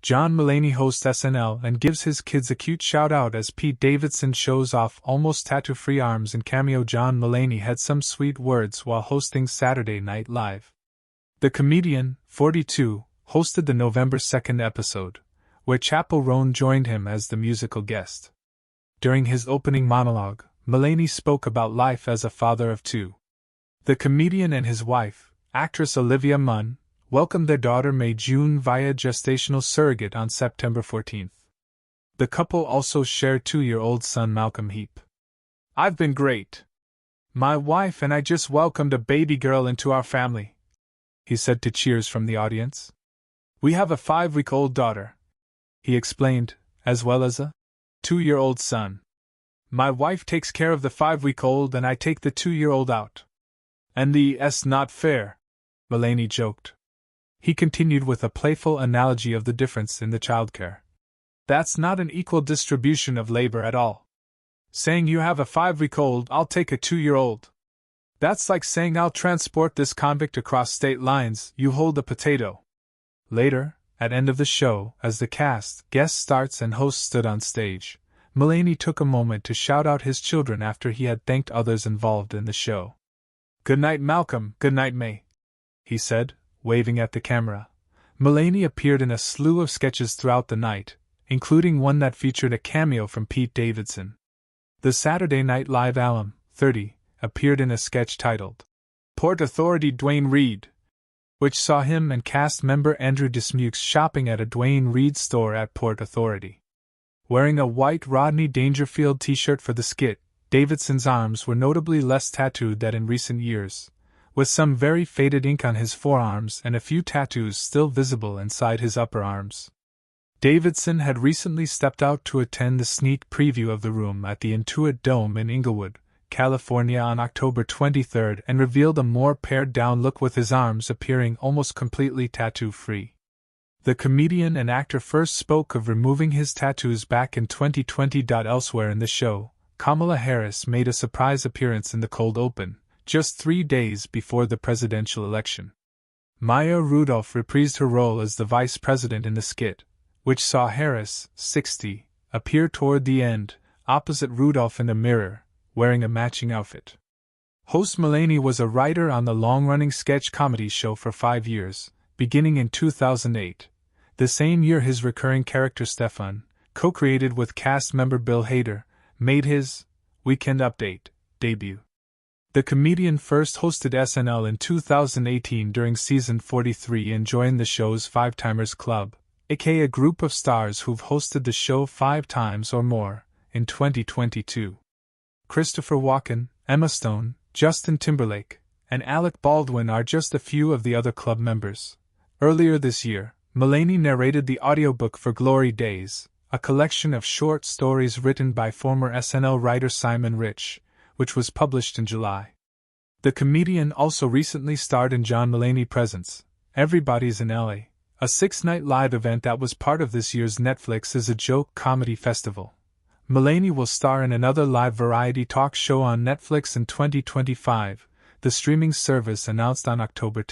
John Mulaney hosts SNL and gives his kids a cute shout-out as Pete Davidson shows off almost tattoo-free arms, and Cameo John Mulaney had some sweet words while hosting Saturday Night Live. The comedian, 42, hosted the November 2nd episode, where Chappell Roan joined him as the musical guest. During his opening monologue, Mulaney spoke about life as a father of two. The comedian and his wife, actress Olivia Munn, welcomed their daughter Méi June via gestational surrogate on September 14th. The couple also shared 2-year-old son Malcolm Hiệp. "I've been great. My wife and I just welcomed a baby girl into our family," he said to cheers from the audience. "We have a 5-week-old daughter," he explained, "as well as a 2-year-old son. My wife takes care of the 5-week-old and I take the 2-year-old out. And it's not fair," Mulaney joked. He continued with a playful analogy of the difference in the childcare. "That's not an equal distribution of labor at all. Saying you have a 5-week-old, I'll take a 2-year-old. That's like saying I'll transport this convict across state lines, you hold a potato." Later, at end of the show, as the cast, guest starts and host stood on stage, Mulaney took a moment to shout out his children after he had thanked others involved in the show. "Good night, Malcolm, good night, May," he said, waving at the camera. Mulaney appeared in a slew of sketches throughout the night, including one that featured a cameo from Pete Davidson. The Saturday Night Live alum, 30, appeared in a sketch titled Port Authority Duane Reade, which saw him and cast member Andrew Dismukes shopping at a Duane Reade store at Port Authority. Wearing a white Rodney Dangerfield t-shirt for the skit, Davidson's arms were notably less tattooed than in recent years, with some very faded ink on his forearms and a few tattoos still visible inside his upper arms. Davidson had recently stepped out to attend the sneak preview of The Room at the Intuit Dome in Inglewood, California on October 23 and revealed a more pared-down look with his arms appearing almost completely tattoo-free. The comedian and actor first spoke of removing his tattoos back in 2020. Elsewhere in the show, Kamala Harris made a surprise appearance in the cold open, just 3 days before the presidential election. Maya Rudolph reprised her role as the vice president in the skit, which saw Harris, 60, appear toward the end, opposite Rudolph in a mirror, wearing a matching outfit. Host Mulaney was a writer on the long-running sketch comedy show for 5 years, beginning in 2008, the same year his recurring character Stefan, co-created with cast member Bill Hader, made his Weekend Update debut. The comedian first hosted SNL in 2018 during season 43 and joined the show's Five-Timers Club, aka a group of stars who've hosted the show 5 times or more, in 2022. Christopher Walken, Emma Stone, Justin Timberlake, and Alec Baldwin are just a few of the other club members. Earlier this year, Mulaney narrated the audiobook for Glory Days, a collection of short stories written by former SNL writer Simon Rich, which was published in July. The comedian also recently starred in John Mulaney Presents, Everybody's in LA, a 6-night live event that was part of this year's Netflix Is a Joke comedy festival. Mulaney will star in another live variety talk show on Netflix in 2025, the streaming service announced on October